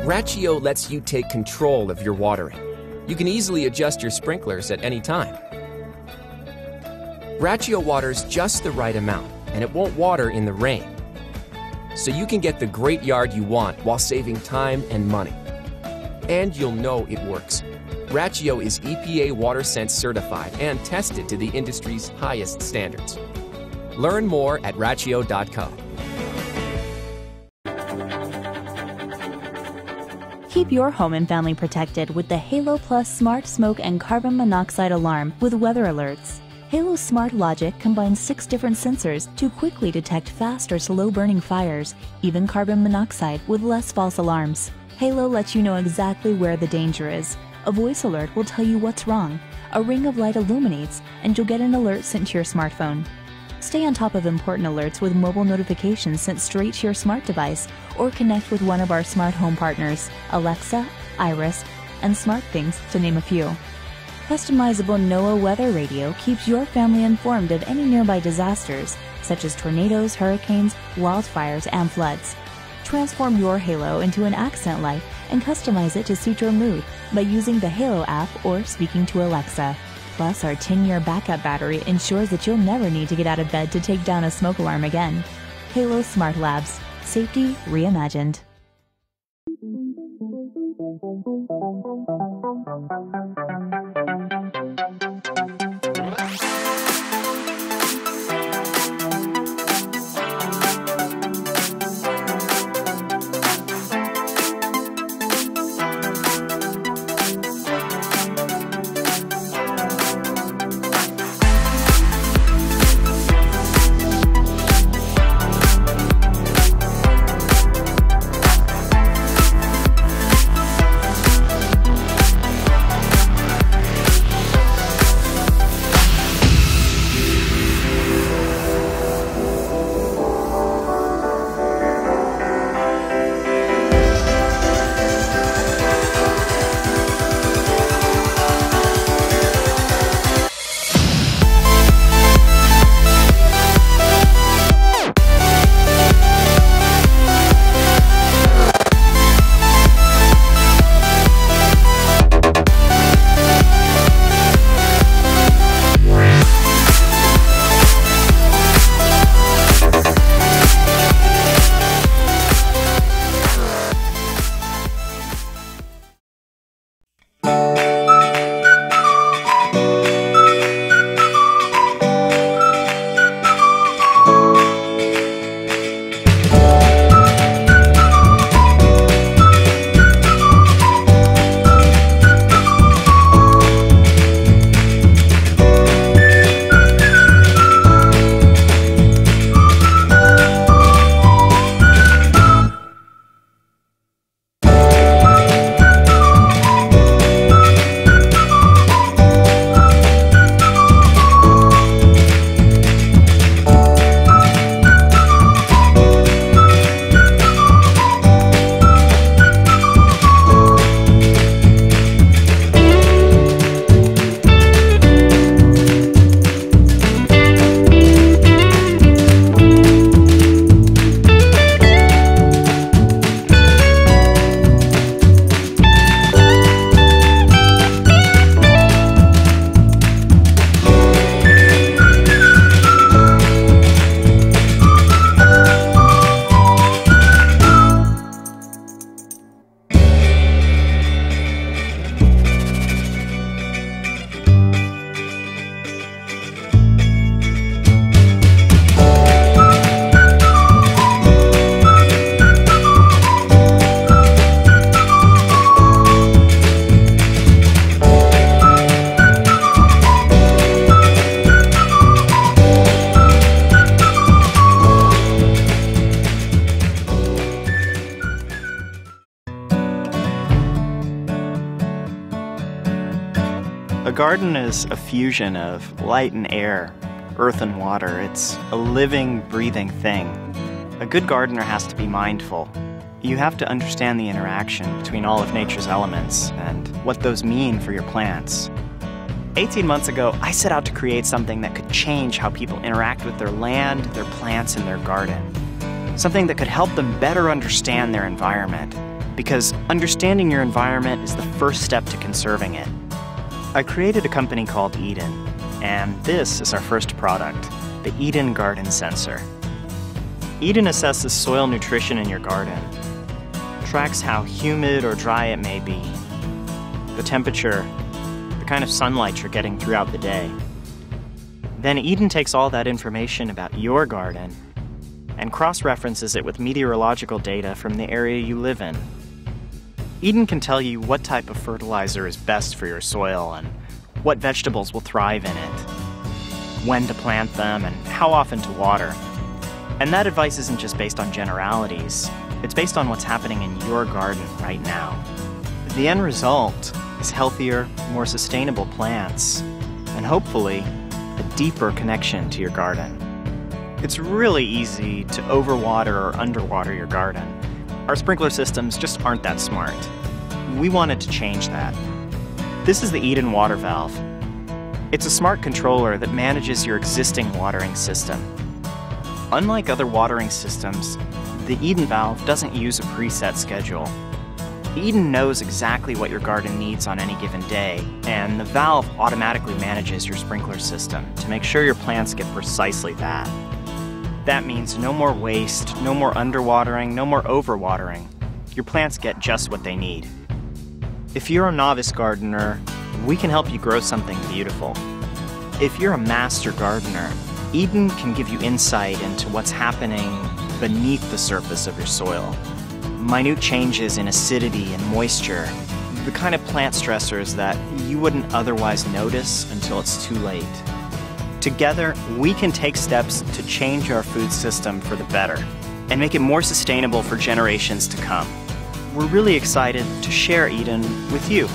Rachio lets you take control of your watering. You can easily adjust your sprinklers at any time. Rachio waters just the right amount, and it won't water in the rain. So you can get the great yard you want while saving time and money. And you'll know it works. Rachio is EPA WaterSense certified and tested to the industry's highest standards. Learn more at rachio.com. Keep your home and family protected with the Halo Plus Smart Smoke and Carbon Monoxide Alarm with weather alerts. Halo's Smart Logic combines 6 different sensors to quickly detect fast or slow-burning fires, even carbon monoxide, with less false alarms. Halo lets you know exactly where the danger is. A voice alert will tell you what's wrong. A ring of light illuminates, and you'll get an alert sent to your smartphone. Stay on top of important alerts with mobile notifications sent straight to your smart device, or connect with one of our smart home partners, Alexa, Iris, and SmartThings, to name a few. Customizable NOAA weather radio keeps your family informed of any nearby disasters, such as tornadoes, hurricanes, wildfires, and floods. Transform your Halo into an accent light and customize it to suit your mood by using the Halo app or speaking to Alexa. Plus, our 10-year backup battery ensures that you'll never need to get out of bed to take down a smoke alarm again. Halo Smart Labs. Safety reimagined. A garden is a fusion of light and air, earth and water. It's a living, breathing thing. A good gardener has to be mindful. You have to understand the interaction between all of nature's elements and what those mean for your plants. 18 months ago, I set out to create something that could change how people interact with their land, their plants, and their garden. Something that could help them better understand their environment. Because Understanding your environment is the first step to conserving it. I created a company called Eden, and this is our first product, the Eden Garden Sensor. Eden assesses soil nutrition in your garden, tracks how humid or dry it may be, the temperature, the kind of sunlight you're getting throughout the day. Then Eden takes all that information about your garden and cross-references it with meteorological data from the area you live in. Eden can tell you what type of fertilizer is best for your soil and what vegetables will thrive in it, when to plant them, and how often to water. And that advice isn't just based on generalities, it's based on what's happening in your garden right now. The end result is healthier, more sustainable plants, and hopefully, a deeper connection to your garden. It's really easy to overwater or underwater your garden. Our sprinkler systems just aren't that smart. We wanted to change that. This is the Eden water valve. It's a smart controller that manages your existing watering system. Unlike other watering systems, the Eden valve doesn't use a preset schedule. Eden knows exactly what your garden needs on any given day, and the valve automatically manages your sprinkler system to make sure your plants get precisely that. That means no more waste, no more underwatering, no more overwatering. Your plants get just what they need. If you're a novice gardener, we can help you grow something beautiful. If you're a master gardener, Eden can give you insight into what's happening beneath the surface of your soil. Minute changes in acidity and moisture, the kind of plant stressors that you wouldn't otherwise notice until it's too late. Together, we can take steps to change our food system for the better and make it more sustainable for generations to come. We're really excited to share Eden with you.